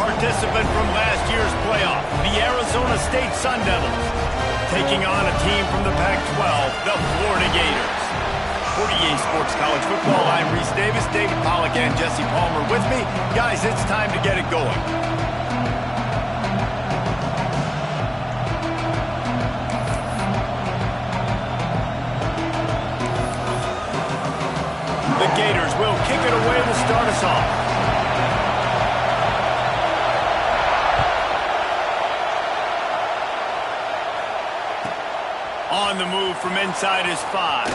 participant from last year's playoff, the Arizona State Sun Devils, taking on a team from the Pac-12, the Florida Gators. For EA Sports College Football, I'm Reese Davis, David Pollack, and Jesse Palmer with me. Guys, it's time to get it going. The Gators will kick it away to start us off. On the move from inside his 5.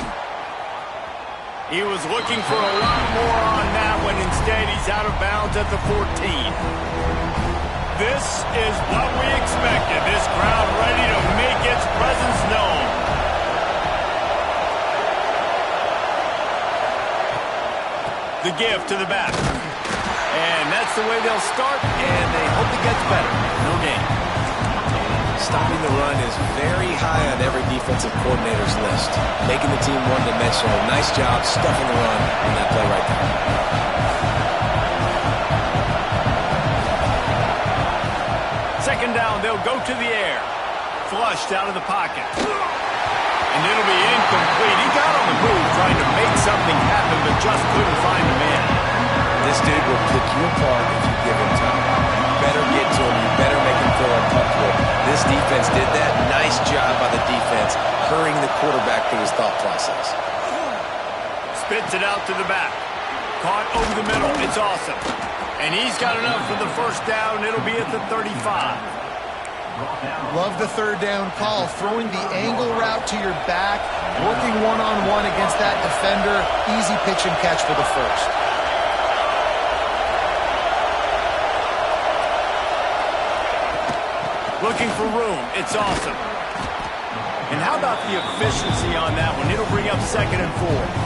He was looking for a lot more on that one. Instead, he's out of bounds at the 14. This is what we expected. This crowd ready to make its presence known. The give to the back. And that's the way they'll start, and they hope it gets better. No gain. Stopping the run is very high on every defensive coordinator's list. Making the team one-dimensional. Nice job stuffing the run on that play right there. Second down, they'll go to the air. Flushed out of the pocket. And it'll be incomplete. He got on the move trying to make something happen, but just couldn't find the man. This dude will pick you apart if you give him time. You better get to him. You better make him feel uncomfortable. This defense did that. Nice job by the defense, hurrying the quarterback through his thought process. Spits it out to the back. Caught over the middle. It's awesome. And he's got enough for the first down. It'll be at the 35. Love the third down call. Throwing the angle route to your back, working one-on-one against that defender. Easy pitch and catch for the first. Looking for room. It's awesome. And how about the efficiency on that one? It'll bring up 2nd and 4.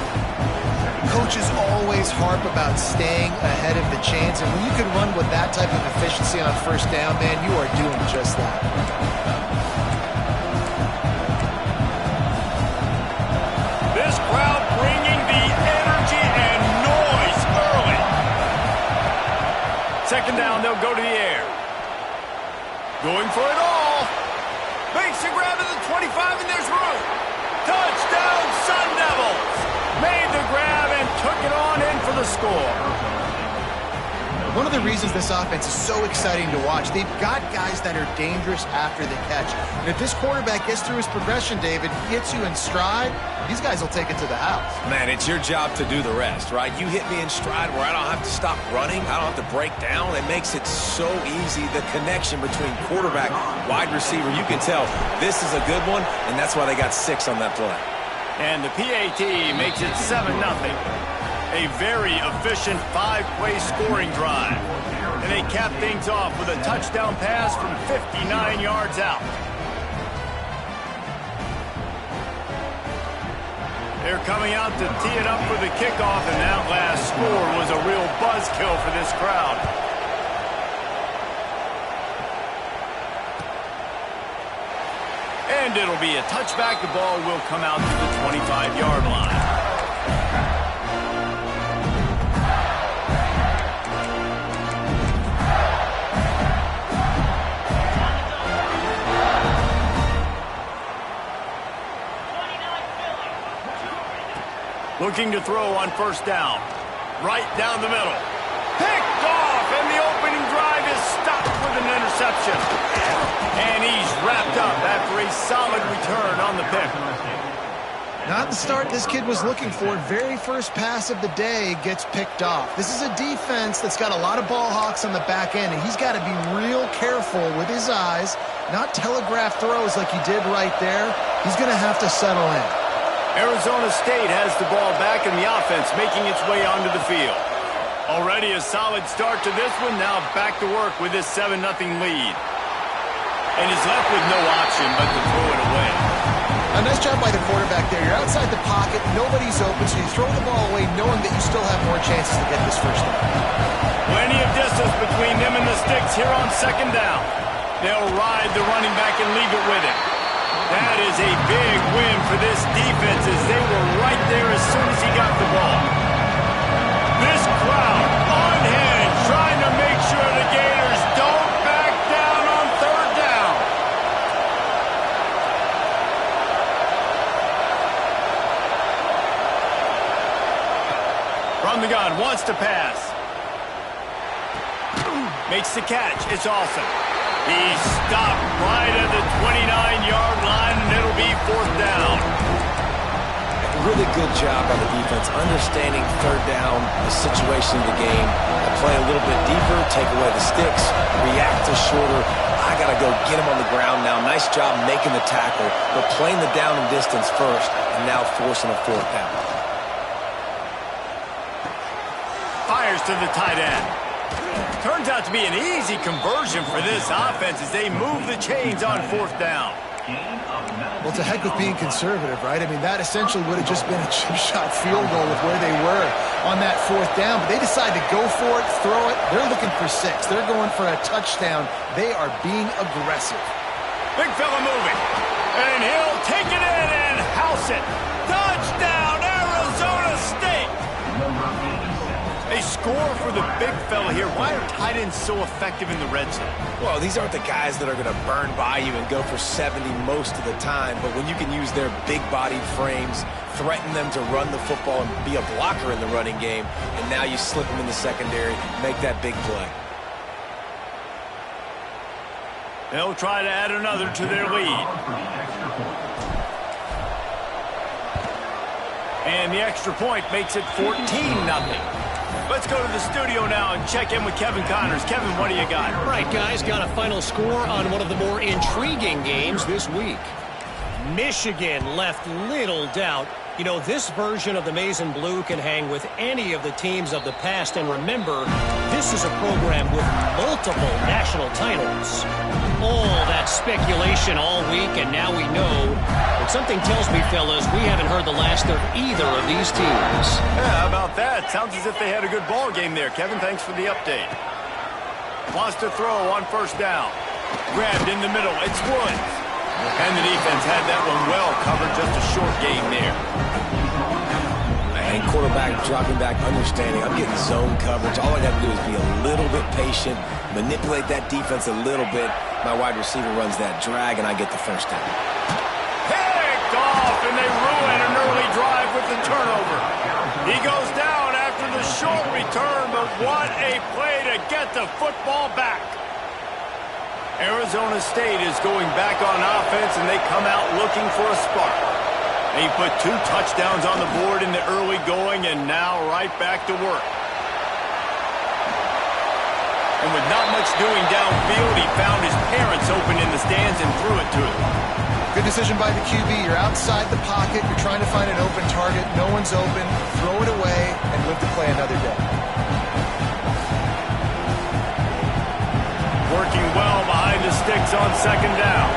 Coaches always harp about staying ahead of the chains, and when you can run with that type of efficiency on first down, man, you are doing just that. This crowd bringing the energy and noise early. Second down, they'll go to the air. Going for it all. Makes a grab at the 25, and there's room. Touchdown, Sun Devils. Made the grab and took it on in for the score. One of the reasons this offense is so exciting to watch, they've got guys that are dangerous after the catch. And if this quarterback gets through his progression, David, gets you in stride, these guys will take it to the house. Man, it's your job to do the rest, right? You hit me in stride where I don't have to stop running. I don't have to break down. It makes it so easy. The connection between quarterback, wide receiver, you can tell this is a good one, and that's why they got 6 on that play. And the PAT makes it 7-0. A very efficient 5-play scoring drive. And they cap things off with a touchdown pass from 59 yards out. They're coming out to tee it up for the kickoff, and that last score was a real buzzkill for this crowd. And it'll be a touchback. The ball will come out to the 25-yard line. Looking to throw on first down. Right down the middle. Picked off, and the opening drive is stopped with an interception. And he's wrapped up after a solid return on the pick. Not the start this kid was looking for. Very first pass of the day gets picked off. This is a defense that's got a lot of ball hawks on the back end, and he's got to be real careful with his eyes, not telegraph throws like he did right there. He's going to have to settle in. Arizona State has the ball back, and the offense making its way onto the field. Already a solid start to this one. Now back to work with this 7-0 lead. And he's left with no option but to throw it away. A nice job by the quarterback there. You're outside the pocket, nobody's open, so you throw the ball away knowing that you still have more chances to get this first down. Plenty of distance between them and the sticks here on second down. They'll ride the running back and leave it with him. That is a big win for this defense as they were right there as soon as he got the ball. This crowd on hand trying to make sure the Gators From the gun, wants to pass. Makes the catch. It's awesome. He's stopped right at the 29-yard line, and it'll be 4th down. Really good job by the defense, understanding 3rd down, the situation of the game. I play a little bit deeper, take away the sticks, react to shorter. I got to go get him on the ground now. Nice job making the tackle, but playing the down and distance first, and now forcing a 4th down. Fires to the tight end. Turns out to be an easy conversion for this offense as they move the chains on 4th down. Well, to heck with being conservative, right? I mean, that essentially would have just been a chip shot field goal with where they were on that 4th down. But they decide to go for it, throw it. They're looking for 6. They're going for a touchdown. They are being aggressive. Big fella moving. And he'll take it in and house it. Touchdown, Arizona State! They score for the big fella here. Why are tight ends so effective in the red zone? Well, these aren't the guys that are going to burn by you and go for 70 most of the time, but when you can use their big-bodied frames, threaten them to run the football and be a blocker in the running game, and now you slip them in the secondary, make that big play. They'll try to add another to their lead. And the extra point makes it 14-0. Let's go to the studio now and check in with Kevin Connors. Kevin, what do you got? All right, guys, got a final score on one of the more intriguing games this week. Michigan left little doubt. You know, this version of the Maize and Blue can hang with any of the teams of the past. And remember, this is a program with multiple national titles. All that speculation all week, and now we know. But something tells me, fellas, we haven't heard the last of either of these teams. Yeah, how about that? Sounds as if they had a good ball game there. Kevin, thanks for the update. Wants to throw on 1st down. Grabbed in the middle. It's Woods. And the defense had that one well covered. Just a short game there. And quarterback dropping back, understanding. I'm getting zone coverage. All I got to do is be a little bit patient, manipulate that defense a little bit. My wide receiver runs that drag, and I get the 1st down. Picked off, and they ruin an early drive with the turnover. He goes down after the short return, but what a play to get the football back. Arizona State is going back on offense, and they come out looking for a spark. They put 2 touchdowns on the board in the early going, and now right back to work. And with not much doing downfield, he found his parents open in the stands and threw it to him. Good decision by the QB. You're outside the pocket. You're trying to find an open target. No one's open. Throw it away and live to play another day. Working well behind the sticks on 2nd down.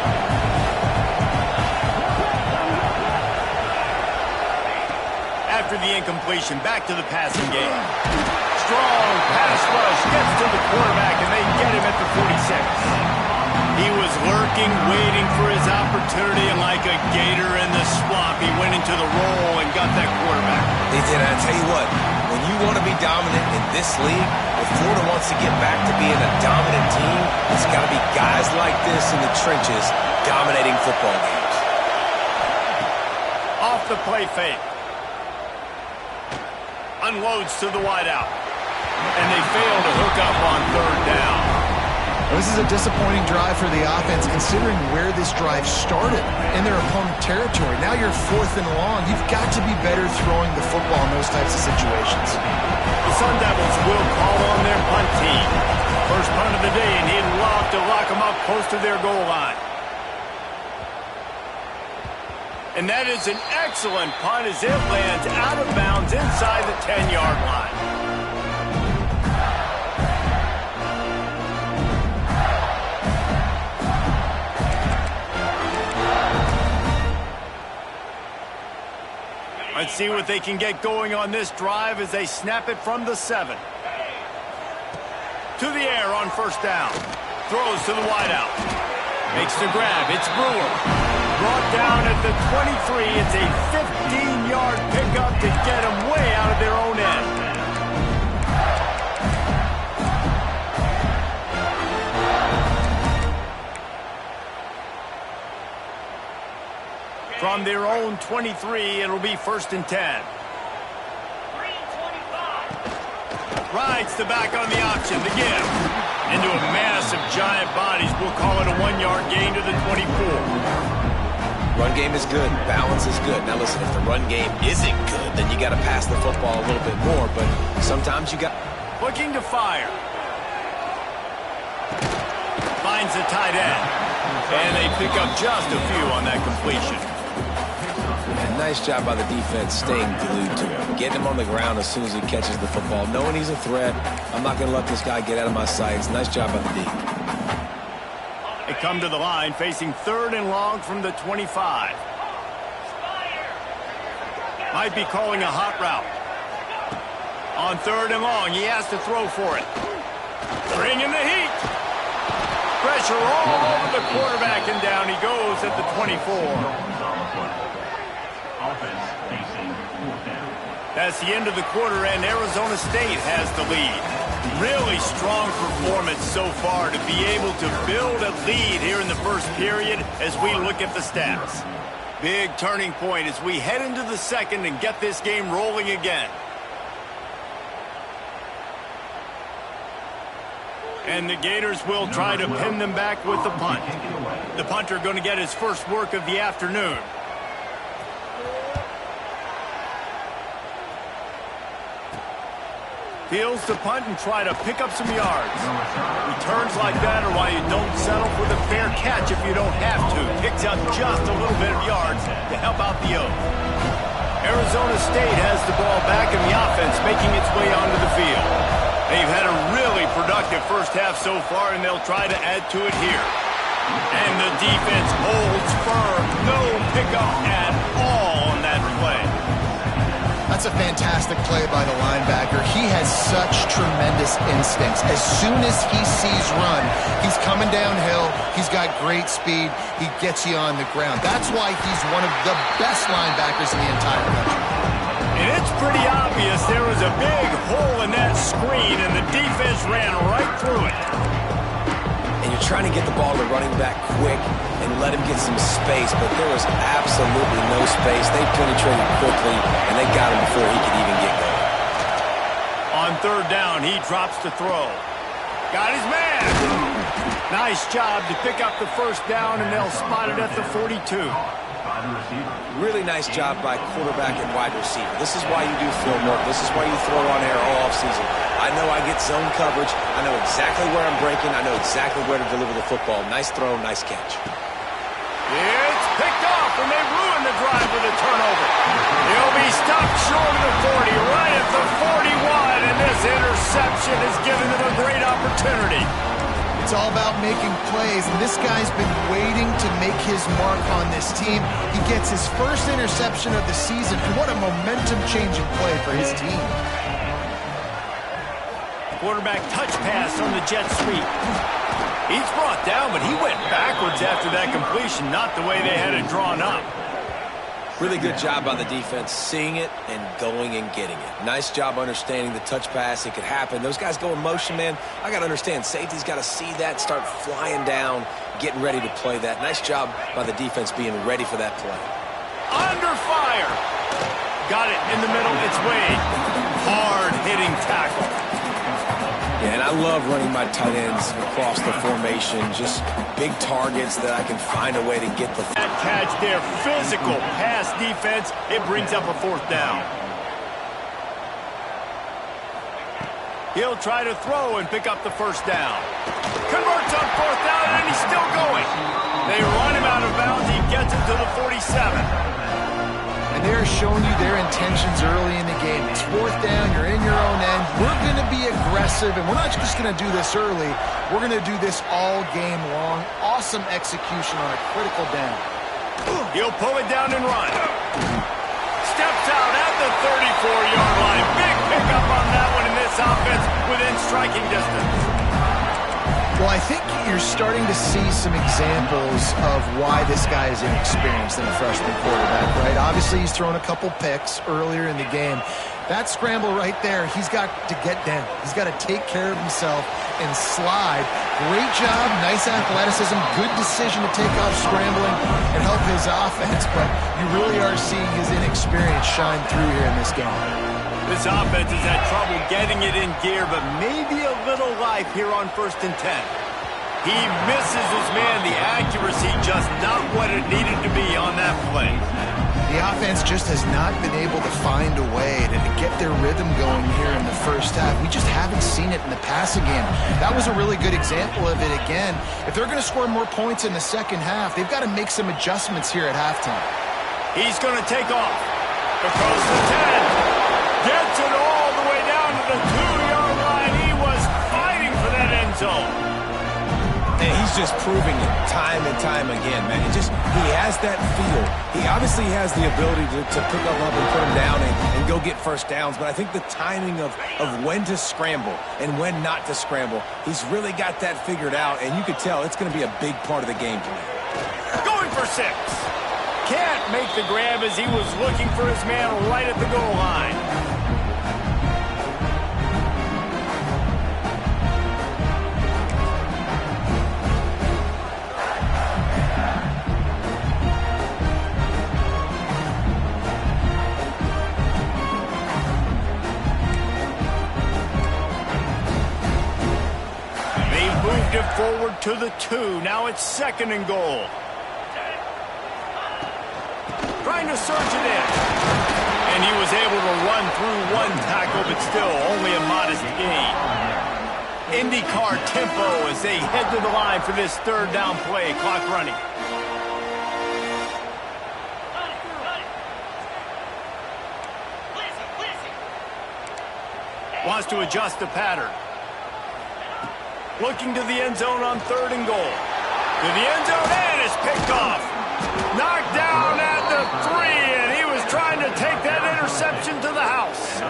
After the incompletion, back to the passing game. Strong pass rush gets to the quarterback, and they get him at the 46. He was lurking, waiting for his opportunity, and like a gator in the swamp, he went into the roll and got that quarterback. He did. I tell you what, when you want to be dominant in this league, if Florida wants to get back to being a dominant team, it's got to be guys like this in the trenches dominating football games. Off the play fake. Unloads to the wideout. And they fail to hook up on 3rd down. This is a disappointing drive for the offense, considering where this drive started in their opponent territory. Now you're 4th and long. You've got to be better throwing the football in those types of situations. The Sun Devils will call on their punt team. First punt of the day, and he'd love to lock them up close to their goal line. And that is an excellent punt as it lands out of bounds inside the 10-yard line. Let's see what they can get going on this drive as they snap it from the 7. To the air on 1st down. Throws to the wideout. Makes the grab. It's Brewer. Brought down at the 23. It's a 15-yard pickup to get them way out of their own end. From their own 23, it'll be 1st and 10. Rides the back on the option, the give. Into a mass of giant bodies. We'll call it a 1-yard gain to the 24. Run game is good. Balance is good. Now listen, if the run game isn't good, then you got to pass the football a little bit more. But sometimes you got... Looking to fire. Finds the tight end. And they pick up just a few on that completion. And nice job by the defense staying glued to him. Getting him on the ground as soon as he catches the football. Knowing he's a threat. I'm not going to let this guy get out of my sights. Nice job by the D. They come to the line facing 3rd and long from the 25. Might be calling a hot route. On 3rd and long, he has to throw for it. Bringing the heat. Pressure all over the quarterback, and down he goes at the 24. That's the end of the quarter, and Arizona State has the lead. Really strong performance so far to be able to build a lead here in the first period as we look at the stats. Big turning point as we head into the second and get this game rolling again. And the Gators will try to pin them back with the punt. The punter going to get his first work of the afternoon. Fields to punt and try to pick up some yards. Returns like that are why you don't settle for the fair catch if you don't have to. Picks up just a little bit of yards to help out the Oak. Arizona State has the ball back in the offense, making its way onto the field. They've had a really productive first half so far, and they'll try to add to it here. And the defense holds firm. No pickup at all on that play. That's a fantastic play by the linebacker. He has such tremendous instincts. As soon as he sees run, he's coming downhill. He's got great speed. He gets you on the ground. That's why he's one of the best linebackers in the entire country. And it's pretty obvious there was a big hole in that screen, and the defense ran right through it. And you're trying to get the ball to running back quick and let him get some space, but there was absolutely no space. They penetrated quickly, and they got him before he could even get going. On 3rd down, he drops to throw. Got his man. Nice job to pick up the first down, and they'll spot it at the 42. Really nice job by quarterback and wide receiver. This is why you do film work. This is why you throw on air all offseason. I know I get zone coverage. I know exactly where I'm breaking. I know exactly where to deliver the football. Nice throw, nice catch. It's picked off, and they ruin the drive with a turnover. He'll be stopped short of the 40, right at the 41, and this interception has given them a great opportunity. It's all about making plays, and this guy's been waiting to make his mark on this team. He gets his first interception of the season, and what a momentum-changing play for his team. Quarterback touch pass on the jet sweep. He's brought down, but he went backwards after that completion, not the way they had it drawn up. Really good job by the defense, seeing it and going and getting it. Nice job understanding the touch pass. It could happen. Those guys go in motion, man. I got to understand, safety's got to see that, start flying down, getting ready to play that. Nice job by the defense being ready for that play. Under fire. Got it in the middle. It's Wade. Hard-hitting tackle. Yeah, and I love running my tight ends across the formation. Just big targets that I can find a way to get the... That catch there, physical pass defense. It brings up a 4th down. He'll try to throw and pick up the first down. Converts on 4th down, and he's still going. They run him out of bounds. He gets it to the 47. And they're showing you their intentions early in the game. It's 4th down, you're in your own end. We're going to be aggressive, and we're not just going to do this early. We're going to do this all game long. Awesome execution on a critical down. He'll pull it down and run. Steps out at the 34-yard line. Big pickup on that one in this offense within striking distance. Well, I think you're starting to see some examples of why this guy is inexperienced in a freshman quarterback, right? Obviously, he's thrown a couple picks earlier in the game. That scramble right there, he's got to get down. He's got to take care of himself and slide. Great job, nice athleticism, good decision to take off scrambling and help his offense, but you really are seeing his inexperience shine through here in this game. This offense has had trouble getting it in gear, but maybe a little life here on 1st and 10. He misses his man. The accuracy just not what it needed to be on that play. The offense just has not been able to find a way to get their rhythm going here in the first half. We just haven't seen it in the passing game. That was a really good example of it again. If they're going to score more points in the second half, they've got to make some adjustments here at halftime. He's going to take off. Across the 10. Gets it all the way down to the 2-yard line. He was fighting for that end zone. And he's just proving it time and time again, man. He has that feel. He obviously has the ability to pick up and put him down and go get first downs, but I think the timing of when to scramble and when not to scramble, he's really got that figured out, and you could tell it's going to be a big part of the game plan. Going for 6. Can't make the grab as he was looking for his man right at the goal line. Moved it forward to the 2. Now it's 2nd and goal. Trying to surge it in. And he was able to run through one tackle, but still only a modest gain. IndyCar tempo as they head to the line for this 3rd down play. Clock running. Wants to adjust the pattern. Looking to the end zone on 3rd and goal. To the end zone, and it's picked off. Knocked down at the 3, and he was trying to take that interception to the house.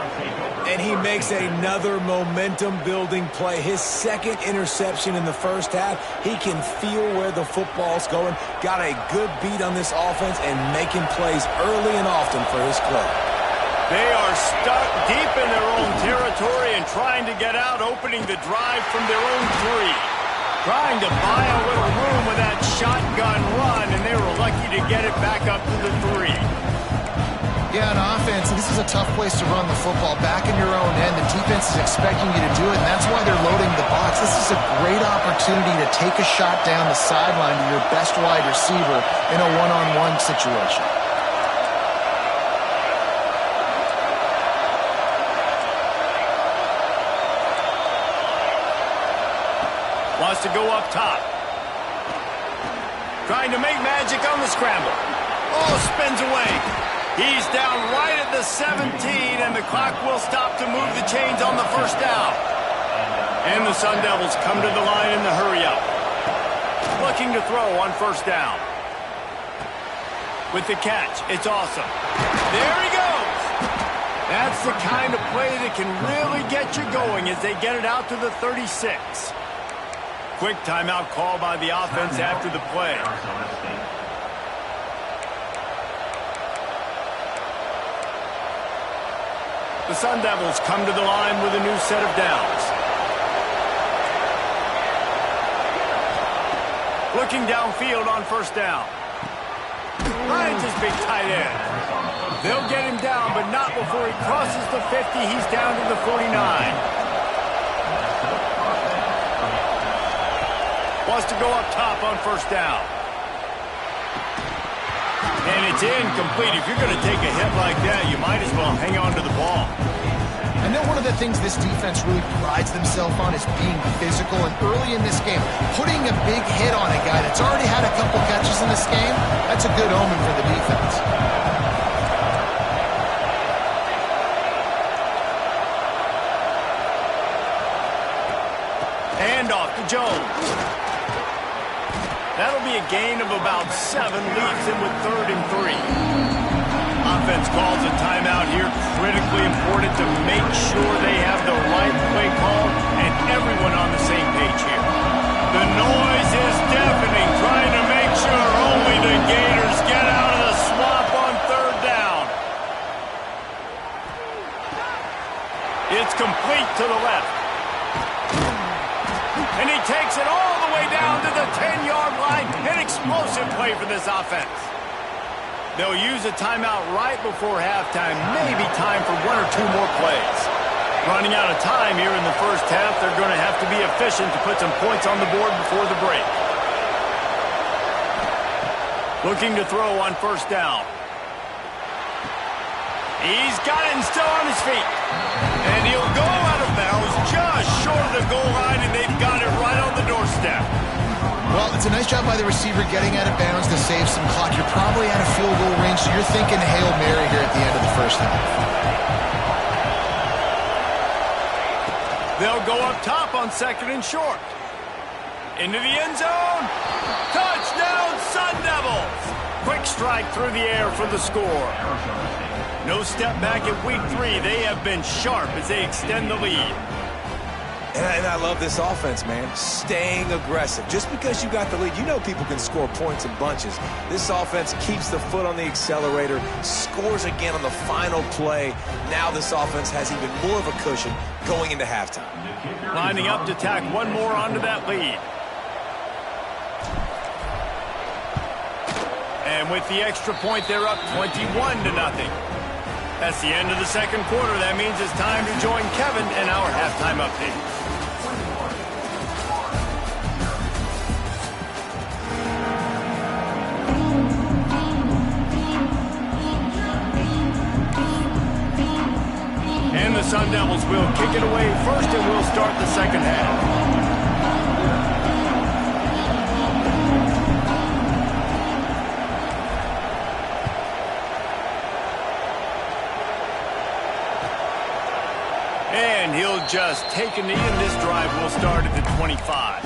And he makes another momentum-building play. His 2nd interception in the first half. He can feel where the football's going. Got a good beat on this offense and making plays early and often for his club. They are stuck deep in their own territory and trying to get out, opening the drive from their own 3. Trying to buy a little room with that shotgun run, and they were lucky to get it back up to the 3. Yeah, on offense, this is a tough place to run the football. Back in your own end, the defense is expecting you to do it, and that's why they're loading the box. This is a great opportunity to take a shot down the sideline to your best wide receiver in a one-on-one situation. Wants to go up top. Trying to make magic on the scramble. Oh, spins away. He's down right at the 17, and the clock will stop to move the chains on the 1st down. And the Sun Devils come to the line in the hurry-up. Looking to throw on 1st down. With the catch, it's awesome. There he goes. That's the kind of play that can really get you going as they get it out to the 36. Quick timeout call by the offense after the play. The Sun Devils come to the line with a new set of downs. Looking downfield on 1st down. Finds his big tight end. They'll get him down, but not before he crosses the 50. He's down to the 49. Wants to go up top on 1st down. And it's incomplete. If you're going to take a hit like that, you might as well hang on to the ball. I know one of the things this defense really prides themselves on is being physical, and early in this game, putting a big hit on a guy that's already had a couple catches in this game, that's a good omen for the defense. Hand off to Jones. That'll be a gain of about 7, leaves him with 3rd and 3. Offense calls a timeout here. Critically important to make sure they have the right play call and everyone on the same page here. The noise is deafening, trying to make sure only the Gators get out of the swamp on 3rd down. It's complete to the left. And he takes it all the way down to the 10-yard line. An explosive play for this offense. They'll use a timeout right before halftime, maybe time for 1 or 2 more plays. Running out of time here in the first half, they're going to have to be efficient to put some points on the board before the break. Looking to throw on first down. He's got it and still on his feet. And he'll go out of bounds just short of the goal line, and they've got it right on the doorstep. Well, it's a nice job by the receiver getting out of bounds to save some clock. You're probably out of field goal range, so you're thinking Hail Mary here at the end of the first half. They'll go up top on 2nd and short. Into the end zone. Touchdown, Sun Devils. Quick strike through the air for the score. No step back at week 3. They have been sharp as they extend the lead. And I love this offense, man. Staying aggressive. Just because you got the lead, you know people can score points in bunches. This offense keeps the foot on the accelerator, scores again on the final play. Now this offense has even more of a cushion going into halftime. Lining up to tack one more onto that lead. And with the extra point, they're up 21-0. That's the end of the second quarter. That means it's time to join Kevin in our halftime update. And the Sun Devils will kick it away first, and we'll start the second half. And he'll just take a knee, and this drive will start at the 25.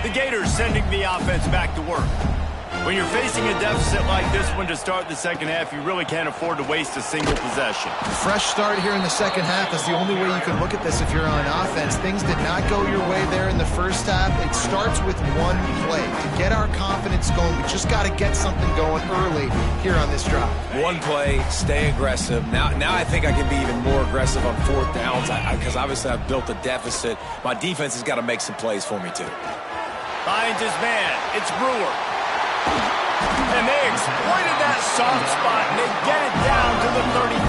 The Gators sending the offense back to work. When you're facing a deficit like this one to start the second half, you really can't afford to waste a single possession. Fresh start here in the second half is the only way you can look at this if you're on offense. Things did not go your way there in the first half. It starts with one play. To get our confidence going, we just got to get something going early here on this drive. One play, stay aggressive. Now I think I can be even more aggressive on 4th downs because obviously I've built a deficit. My defense has got to make some plays for me too. Finds his man. It's Brewer. And they exploited that soft spot, and they get it down to the 35.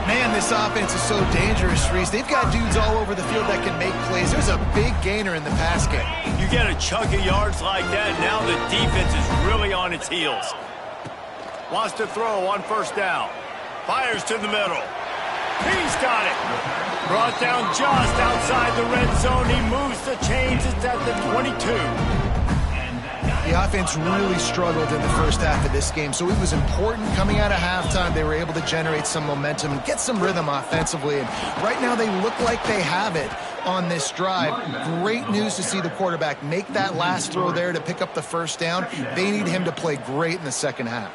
Man, this offense is so dangerous, Reese. They've got dudes all over the field that can make plays. There's a big gainer in the pass game. You get a chunk of yards like that, now the defense is really on its heels. Wants to throw on first down. Fires to the middle. He's got it. Brought down just outside the red zone. He moves the chains. It's at the 22. The offense really struggled in the first half of this game, so it was important coming out of halftime. They were able to generate some momentum and get some rhythm offensively, and right now they look like they have it on this drive. Great news to see the quarterback make that last throw there to pick up the first down. They need him to play great in the second half.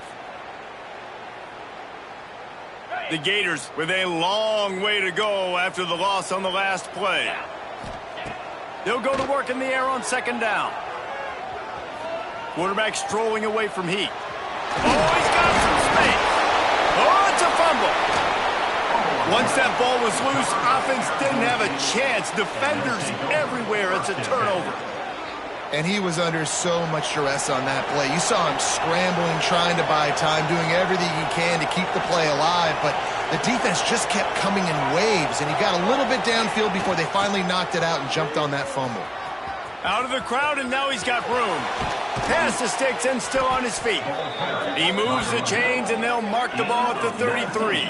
The Gators with a long way to go after the loss on the last play. They'll go to work in the air on second down. Quarterback strolling away from Heat. Oh, he's got some space. Oh, it's a fumble. Once that ball was loose, offense didn't have a chance. Defenders everywhere. It's a turnover. And he was under so much duress on that play. You saw him scrambling, trying to buy time, doing everything he can to keep the play alive. But the defense just kept coming in waves, and he got a little bit downfield before they finally knocked it out and jumped on that fumble. Out of the crowd, and now he's got room. Past the sticks and still on his feet. He moves the chains, and they'll mark the ball at the 33.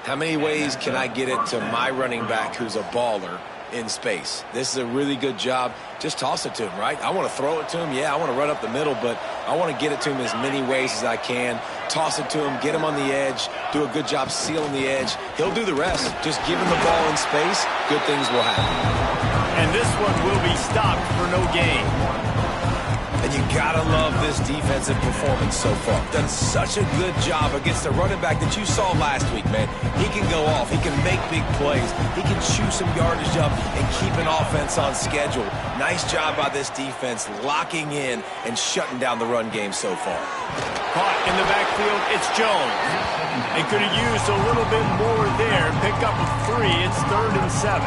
How many ways can I get it to my running back who's a baller in space? This is a really good job. Just toss it to him, right? I want to throw it to him. Yeah, I want to run up the middle, but I want to get it to him as many ways as I can. Toss it to him, get him on the edge, do a good job sealing the edge. He'll do the rest. Just give him the ball in space, good things will happen. And this one will be stopped for no gain. And you gotta love this defensive performance so far. Done such a good job against the running back that you saw last week, man. He can go off. He can make big plays. He can chew some yardage up and keep an offense on schedule. Nice job by this defense locking in and shutting down the run game so far. Caught in the backfield, it's Jones. They could have used a little bit more there. Pick up a 3. It's 3rd and 7.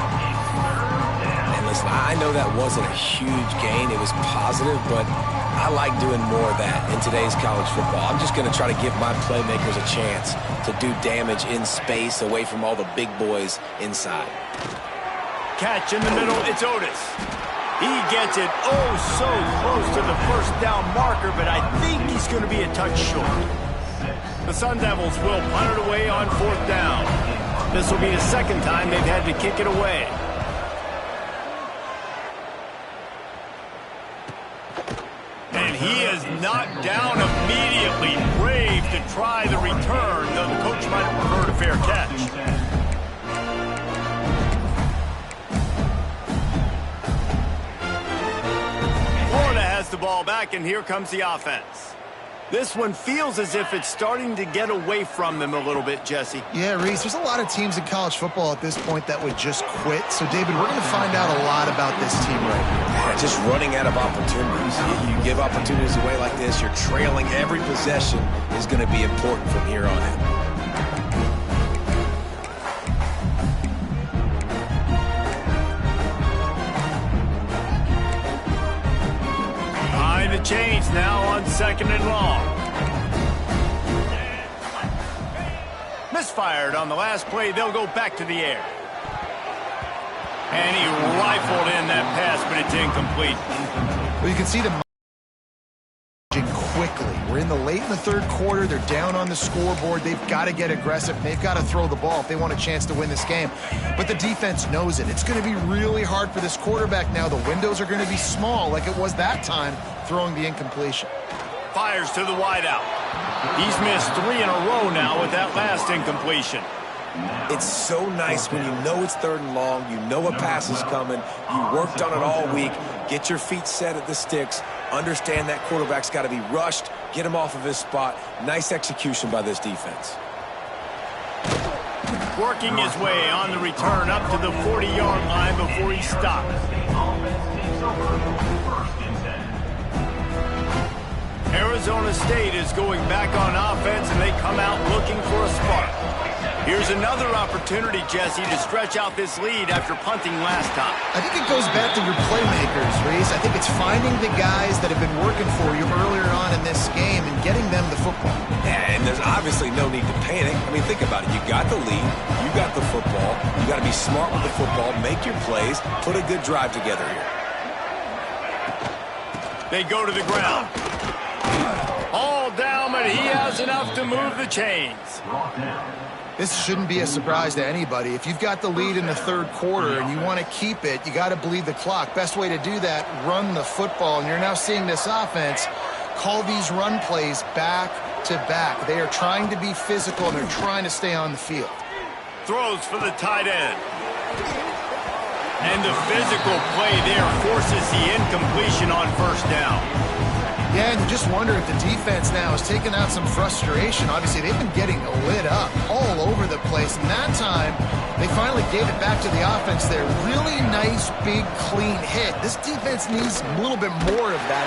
Listen, I know that wasn't a huge gain. It was positive, but I like doing more of that in today's college football. I'm just going to try to give my playmakers a chance to do damage in space away from all the big boys inside. Catch in the middle, it's Otis. He gets it oh so close to the first down marker, but I think he's going to be a touch short. The Sun Devils will punt it away on 4th down. This will be the second time they've had to kick it away. And he is knocked down immediately. Brave to try the return, though the coach might have preferred a fair catch. Florida has the ball back, and here comes the offense. This one feels as if it's starting to get away from them a little bit, Jesse. Yeah, Reese, there's a lot of teams in college football at this point that would just quit. So, David, we're going to find out a lot about this team right now. Yeah, just running out of opportunities. You give opportunities away like this, you're trailing. Every possession is going to be important from here on in. The change now on 2nd and long. Misfired on the last play. They'll go back to the air. And he rifled in that pass, but it's incomplete. Well, you can see them quickly. We're in the 3rd quarter. They're down on the scoreboard. They've got to get aggressive. They've got to throw the ball if they want a chance to win this game. But the defense knows it. It's going to be really hard for this quarterback now. The windows are going to be small like it was that time throwing the incompletion. Fires to the wideout. He's missed 3 in a row now with that last incompletion. It's so nice when you know it's 3rd and long, you know a pass is coming, you worked on it all week, get your feet set at the sticks, understand that quarterback's got to be rushed, get him off of his spot. Nice execution by this defense. Working his way on the return up to the 40-yard line before he stops. Arizona State is going back on offense, and they come out looking for a spark. Here's another opportunity, Jesse, to stretch out this lead after punting last time. I think it goes back to your playmakers, Reese. I think it's finding the guys that have been working for you earlier on in this game and getting them the football. And there's obviously no need to panic. I mean, think about it. You got the lead. You got the football. You got to be smart with the football. Make your plays. Put a good drive together here. They go to the ground. All down, but he has enough to move the chains. This shouldn't be a surprise to anybody. If you've got the lead in the 3rd quarter and you want to keep it, you got to bleed the clock. Best way to do that, run the football. And you're now seeing this offense call these run plays back to back. They are trying to be physical, and they're trying to stay on the field. Throws for the tight end. And the physical play there forces the incompletion on 1st down. Yeah, and you just wonder if the defense now has taken out some frustration. Obviously, they've been getting lit up all over the place. And that time, they finally gave it back to the offense there. Really nice, big, clean hit. This defense needs a little bit more of that.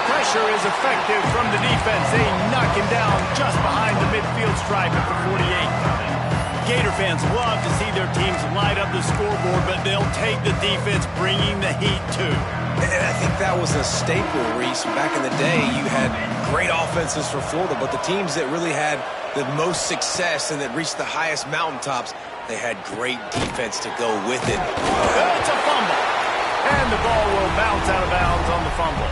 Pressure is effective from the defense. They knock him down just behind the midfield stripe at the 48. Gator fans love to see their teams light up the scoreboard, but they'll take the defense bringing the heat too. And I think that was a staple, Reese. Back in the day, you had great offenses for Florida, but the teams that really had the most success and that reached the highest mountaintops, they had great defense to go with it. It's a fumble. And the ball will bounce out of bounds on the fumble.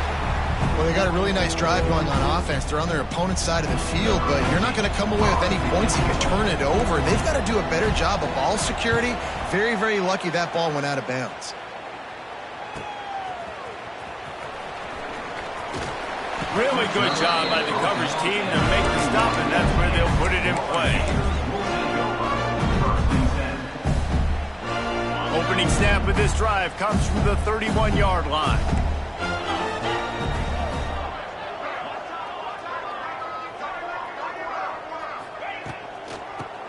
Well, they got a really nice drive going on offense. They're on their opponent's side of the field, but you're not going to come away with any points if you turn it over. They've got to do a better job of ball security. Very, very lucky that ball went out of bounds. Really good job by the coverage team to make the stop, and that's where they'll put it in play. Opening snap of this drive comes from the 31-yard line.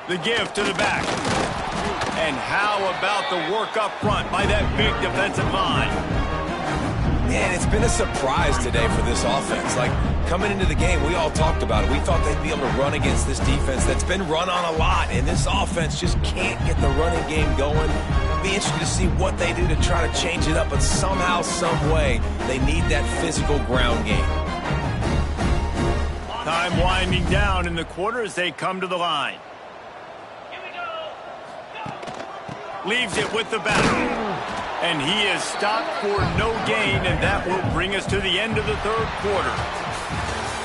The give to the back. And how about the work up front by that big defensive line? Man, it's been a surprise today for this offense. Like, coming into the game, we all talked about it. We thought they'd be able to run against this defense that's been run on a lot, and this offense just can't get the running game going. be interesting to see what they do to try to change it up, but somehow, some way, they need that physical ground game. Time winding down in the quarter as they come to the line. Leaves it with the back. And he is stopped for no gain, and that will bring us to the end of the third quarter.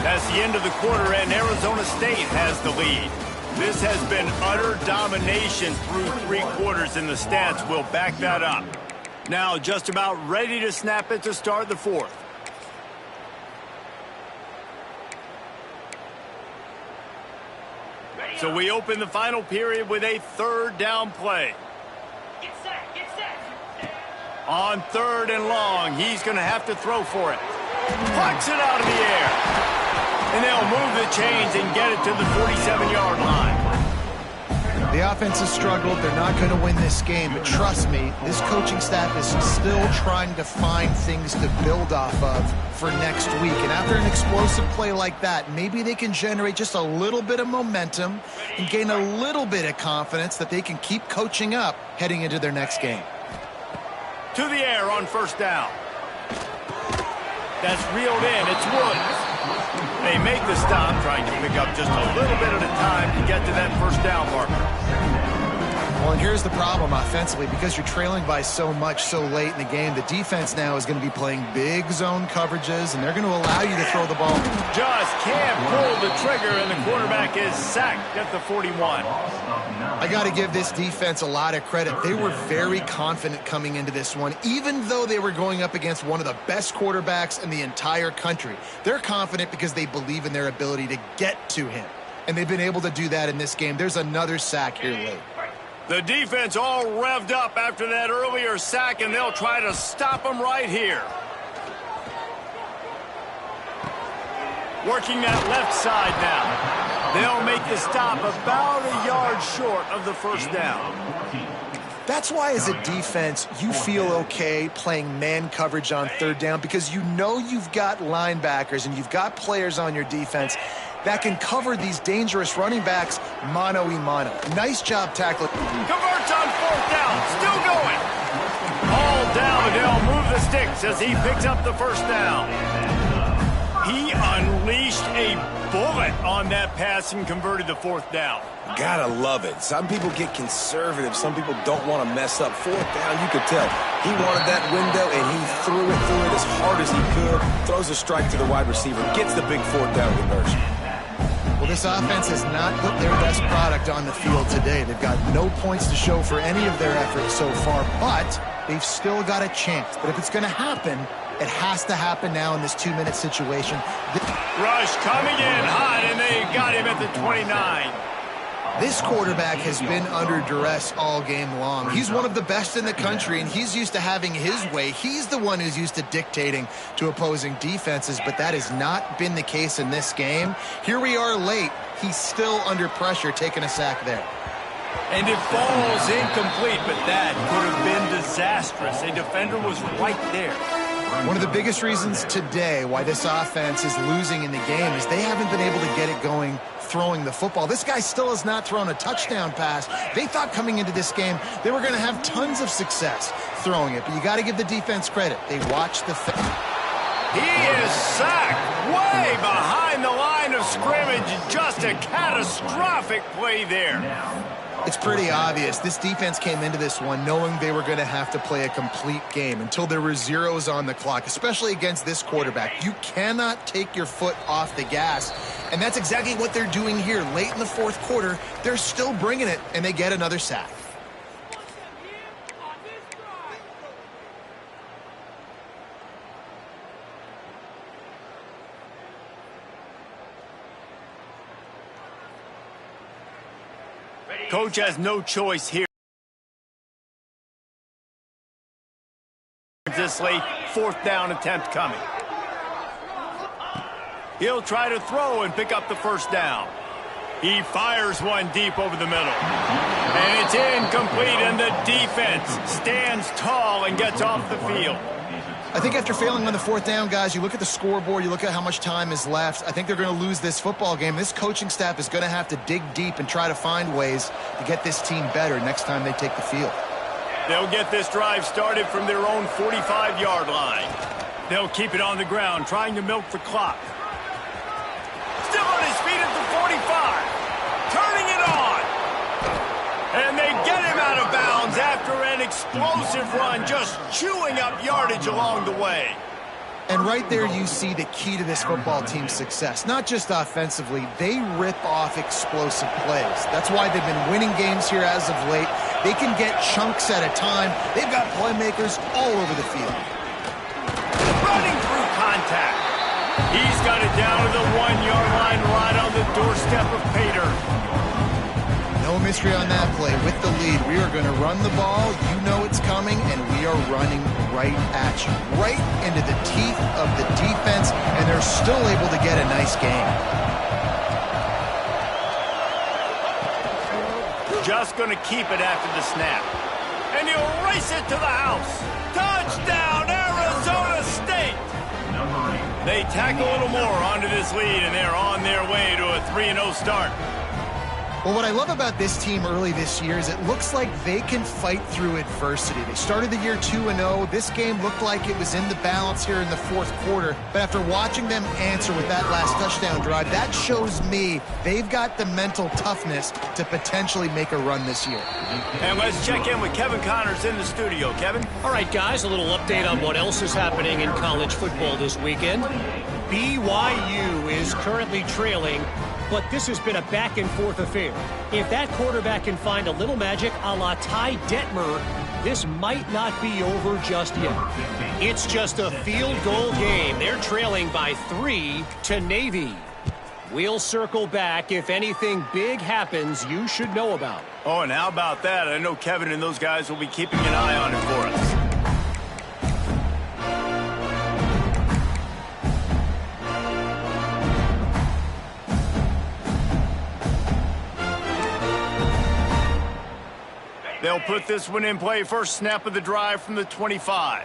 That's the end of the quarter, and Arizona State has the lead. This has been utter domination through 3 quarters, and the stats will back that up. Now just about ready to snap it to start the fourth. So we open the final period with a third down play. On 3rd and long, he's going to have to throw for it. Plucks it out of the air. And they'll move the chains and get it to the 47-yard line. The offense has struggled. They're not going to win this game. But trust me, this coaching staff is still trying to find things to build off of for next week. And after an explosive play like that, maybe they can generate just a little bit of momentum and gain a little bit of confidence that they can keep coaching up heading into their next game. To the air on 1st down. That's reeled in. It's Woods. They make the stop, trying to pick up just a little bit at a time to get to that 1st down marker. Well, and here's the problem offensively. Because you're trailing by so much so late in the game, the defense now is going to be playing big zone coverages, and they're going to allow you to throw the ball. Just can't pull the trigger, and the quarterback is sacked at the 41. I got to give this defense a lot of credit. They were very confident coming into this one, even though they were going up against one of the best quarterbacks in the entire country. They're confident because they believe in their ability to get to him, and they've been able to do that in this game. There's another sack here late. The defense all revved up after that earlier sack, and they'll try to stop him right here. Working that left side now. They'll make the stop about a yard short of the 1st down. That's why as a defense, you feel okay playing man coverage on 3rd down, because you know you've got linebackers and you've got players on your defense that can cover these dangerous running backs mano-a-mano. Nice job tackling. Converts on 4th down. Still going. All down. They'll move the sticks as he picks up the 1st down. He unleashed a bullet on that pass and converted the 4th down. Gotta love it. Some people get conservative. Some people don't want to mess up. 4th down, you could tell. He wanted that window, and he threw it as hard as he could. Throws a strike to the wide receiver. Gets the big 4th down conversion. Well, this offense has not put their best product on the field today. They've got no points to show for any of their efforts so far, but they've still got a chance. But if it's going to happen, it has to happen now in this 2-minute situation. Rush coming in hot, and they got him at the 29. This quarterback has been under duress all game long. He's one of the best in the country, and he's used to having his way. He's the one who's used to dictating to opposing defenses, but that has not been the case in this game. Here we are late. He's still under pressure, taking a sack there. And it falls incomplete, but that could have been disastrous. A defender was right there. One of the biggest reasons today why this offense is losing in the game is they haven't been able to get it going throwing the football. This guy still has not thrown a touchdown pass. They thought coming into this game they were going to have tons of success throwing it, but you got to give the defense credit. They watched the film. He is sacked way behind the line of scrimmage. Just a catastrophic play there. It's pretty obvious. This defense came into this one knowing they were going to have to play a complete game until there were zeros on the clock, especially against this quarterback. You cannot take your foot off the gas, and that's exactly what they're doing here. Late in the 4th quarter, they're still bringing it, and they get another sack. Coach has no choice here. This late 4th down attempt coming. He'll try to throw and pick up the 1st down. He fires one deep over the middle. And it's incomplete, and the defense stands tall and gets off the field. I think after failing on the 4th down, guys, you look at the scoreboard, you look at how much time is left. I think they're going to lose this football game. This coaching staff is going to have to dig deep and try to find ways to get this team better next time they take the field. They'll get this drive started from their own 45-yard line. They'll keep it on the ground, trying to milk the clock. Still on his feet at the 45. Turning it on. And they get him out of bounds after an explosive run, just chewing up yardage along the way. And right there you see the key to this football team's success. Not just offensively, they rip off explosive plays. That's why they've been winning games here as of late. They can get chunks at a time. They've got playmakers all over the field. Running through contact. He's got it down to the 1-yard line right on the doorstep of Pater. No mystery on that play. With the lead, we are going to run the ball. You know it's coming, and we are running right at you. Right into the teeth of the defense, and they're still able to get a nice gain. Just going to keep it after the snap. And he'll race it to the house. Touchdown, Arizona State! They tack a little more onto this lead, and they're on their way to a 3-0 start. Well, what I love about this team early this year is it looks like they can fight through adversity. They started the year 2-0. This game looked like it was in the balance here in the fourth quarter. But after watching them answer with that last touchdown drive, that shows me they've got the mental toughness to potentially make a run this year. And let's check in with Kevin Connors in the studio. Kevin? All right, guys, a little update on what else is happening in college football this weekend. BYU is currently trailing, but this has been a back-and-forth affair. If that quarterback can find a little magic a la Ty Detmer, this might not be over just yet. It's just a field goal game. They're trailing by 3 to Navy. We'll circle back if anything big happens you should know about. Oh, and how about that? I know Kevin and those guys will be keeping an eye on it for us. They'll put this one in play. First snap of the drive from the 25.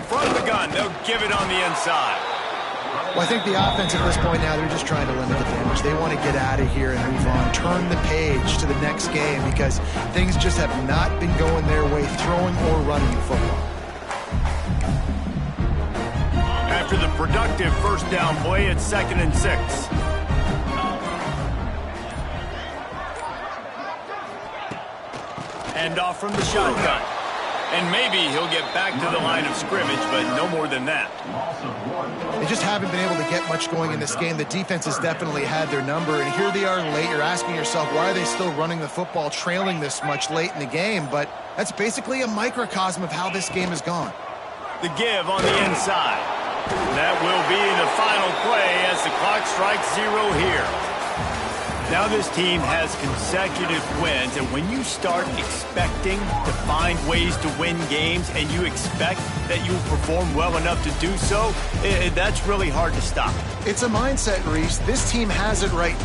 Front of the gun. They'll give it on the inside. Well, I think the offense at this point now, they're just trying to limit the damage. They want to get out of here and move on. Turn the page to the next game because things just have not been going their way, throwing or running the football. After the productive first down play, it's 2nd and 6. Hand off from the shotgun. And maybe he'll get back to the line of scrimmage, but no more than that. They just haven't been able to get much going in this game. The defense has definitely had their number, and here they are late. You're asking yourself, why are they still running the football, trailing this much late in the game? But that's basically a microcosm of how this game has gone. The give on the inside. That will be the final play as the clock strikes 0 here. Now this team has consecutive wins, and when you start expecting to find ways to win games and you expect that you will perform well enough to do so, that's really hard to stop. It's a mindset, Reese. This team has it right